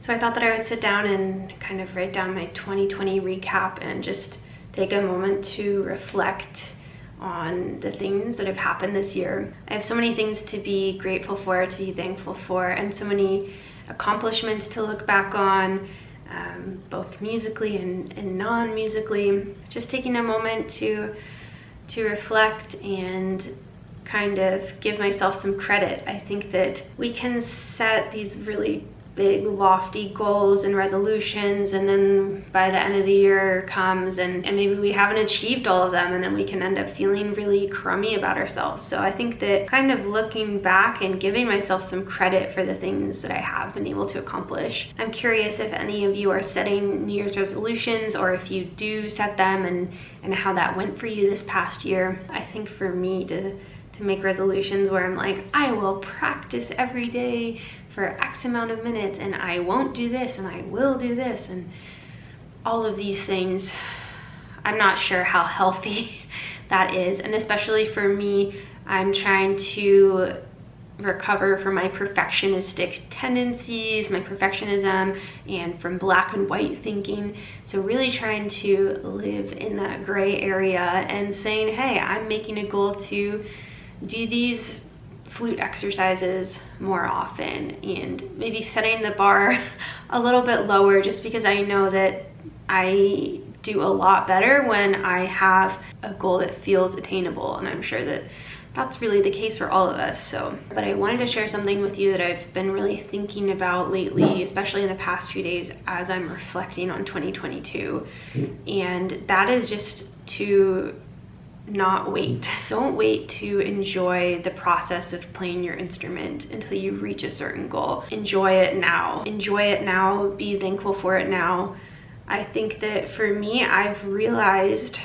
So I thought that I would sit down and kind of write down my 2020 recap and just take a moment to reflect on the things that have happened this year. I have so many things to be grateful for, to be thankful for, and so many accomplishments to look back on, both musically and non-musically. Just taking a moment to reflect and kind of give myself some credit. I think that we can set these really big lofty goals and resolutions, and then by the end of the year comes and maybe we haven't achieved all of them, and then we can end up feeling really crummy about ourselves. So I think that kind of looking back and giving myself some credit for the things that I have been able to accomplish. I'm curious if any of you are setting New Year's resolutions, or if you do set them, and how that went for you this past year. I think for me to make resolutions where I'm like, I will practice every day for X amount of minutes, and I won't do this, and I will do this, and all of these things, I'm not sure how healthy that is. And especially for me, I'm trying to recover from my perfectionistic tendencies, my perfectionism, and from black and white thinking. So really trying to live in that gray area and saying, hey, I'm making a goal to do these flute exercises more often, and maybe setting the bar a little bit lower, just because I know that I do a lot better when I have a goal that feels attainable, and I'm sure that that's really the case for all of us. But I wanted to share something with you that I've been really thinking about lately, especially in the past few days as I'm reflecting on 2022, and that is just to not wait. Don't wait to enjoy the process of playing your instrument until you reach a certain goal. Enjoy it now. Enjoy it now. Be thankful for it now. I think that for me, I've realized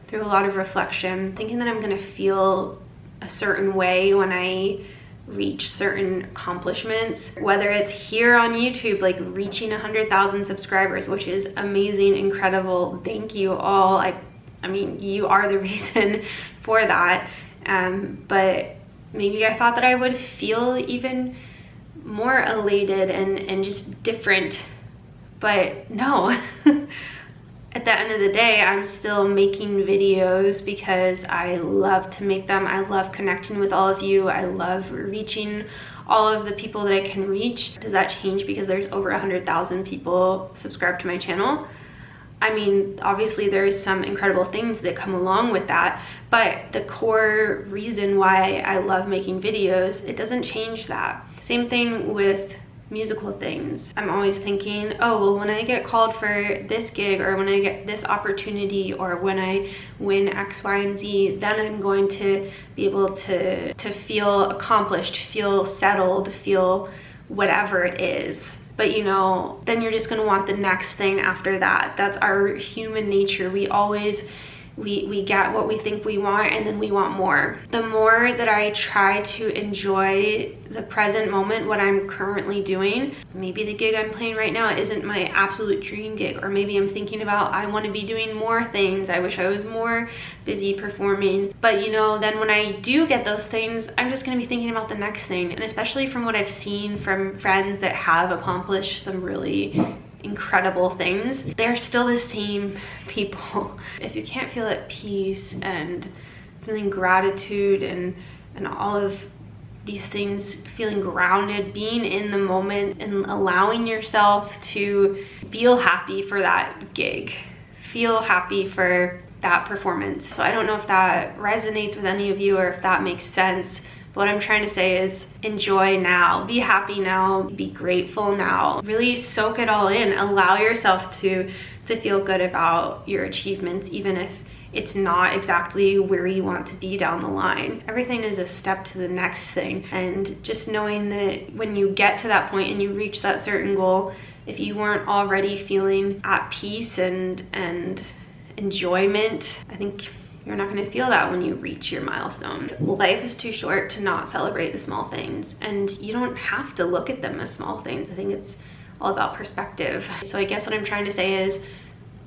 through a lot of reflection, thinking that I'm gonna feel a certain way when I reach certain accomplishments, whether it's here on YouTube, like reaching 100,000 subscribers, which is amazing, incredible. Thank you all. I mean, you are the reason for that. But maybe I thought that I would feel even more elated and just different, but no. At the end of the day, I'm still making videos because I love to make them. I love connecting with all of you. I love reaching all of the people that I can reach. Does that change because there's over 100,000 people subscribed to my channel? I mean, obviously there's some incredible things that come along with that, but the core reason why I love making videos, it doesn't change that. Same thing with musical things. I'm always thinking, oh, well, when I get called for this gig, or when I get this opportunity, or when I win X, Y, and Z, then I'm going to be able to feel accomplished, feel settled, feel whatever it is. But you know, then you're just gonna want the next thing after that. That's our human nature. We always, we get what we think we want, and then we want more. The more that I try to enjoy the present moment, what I'm currently doing, maybe the gig I'm playing right now isn't my absolute dream gig, or maybe I'm thinking about, I want to be doing more things. I wish I was more busy performing. But you know, then when I do get those things, I'm just going to be thinking about the next thing. And especially from what I've seen from friends that have accomplished some really incredible things, they're still the same people. If you can't feel at peace and feeling gratitude and all of these things, feeling grounded, being in the moment, and allowing yourself to feel happy for that gig, feel happy for that performance. So I don't know if that resonates with any of you or if that makes sense. What I'm trying to say is enjoy now, be happy now, be grateful now, really soak it all in. Allow yourself to feel good about your achievements, even if it's not exactly where you want to be down the line. Everything is a step to the next thing, and just knowing that when you get to that point and you reach that certain goal, if you weren't already feeling at peace and enjoyment, I think you're not going to feel that when you reach your milestone. Life is too short to not celebrate the small things, and you don't have to look at them as small things. I think it's all about perspective. So I guess what I'm trying to say is,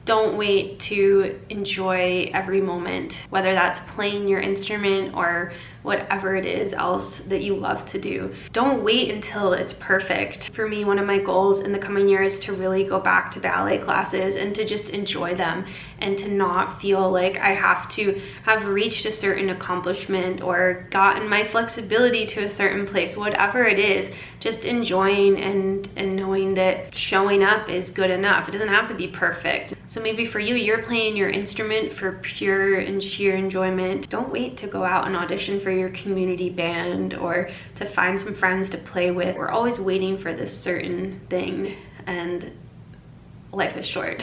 don't wait to enjoy every moment, whether that's playing your instrument or whatever it is else that you love to do. Don't wait until it's perfect. For me, one of my goals in the coming year is to really go back to ballet classes and to just enjoy them, and to not feel like I have to have reached a certain accomplishment or gotten my flexibility to a certain place. Whatever it is, just enjoying and knowing that showing up is good enough. It doesn't have to be perfect. So maybe for you, you're playing your instrument for pure and sheer enjoyment. Don't wait to go out and audition for your community band or to find some friends to play with. We're always waiting for this certain thing, and life is short.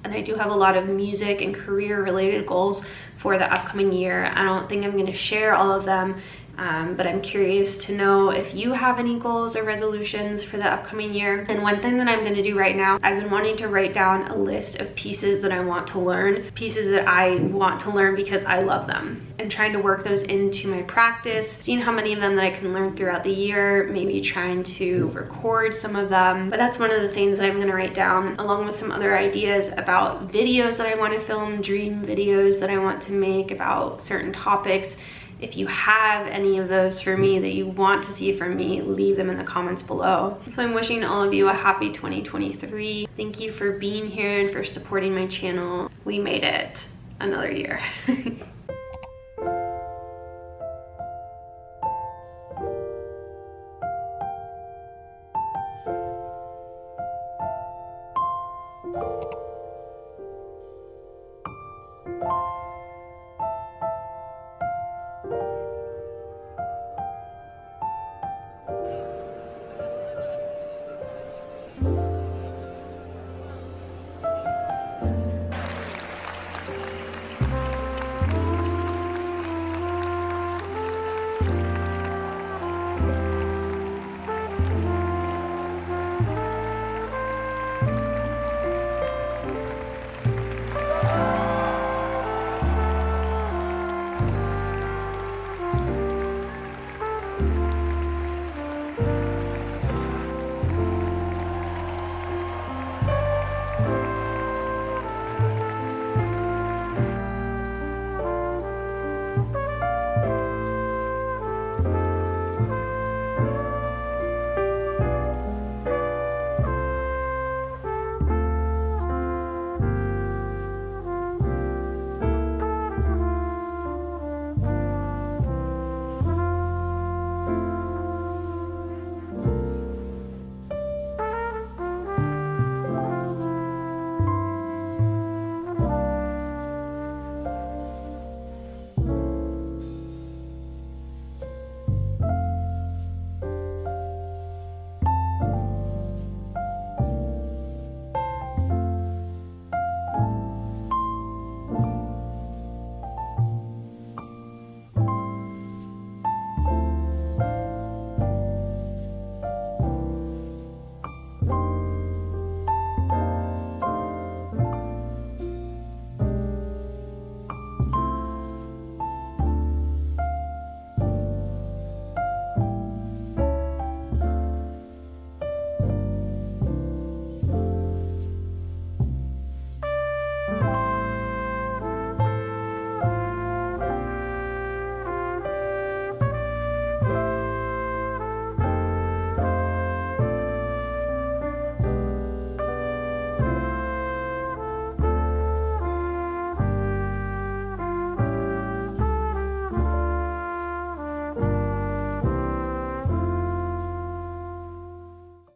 And I do have a lot of music and career related goals for the upcoming year. I don't think I'm going to share all of them, but I'm curious to know if you have any goals or resolutions for the upcoming year. And one thing that I'm going to do right now, I've been wanting to write down a list of pieces that I want to learn, pieces that I want to learn because I love them, and trying to work those into my practice, seeing how many of them that I can learn throughout the year, maybe trying to record some of them. But that's one of the things that I'm going to write down, along with some other ideas about videos that I want to film, dream videos that I want to make about certain topics. If you have any of those for me that you want to see from me, leave them in the comments below. So I'm wishing all of you a happy 2023. Thank you for being here and for supporting my channel. We made it another year.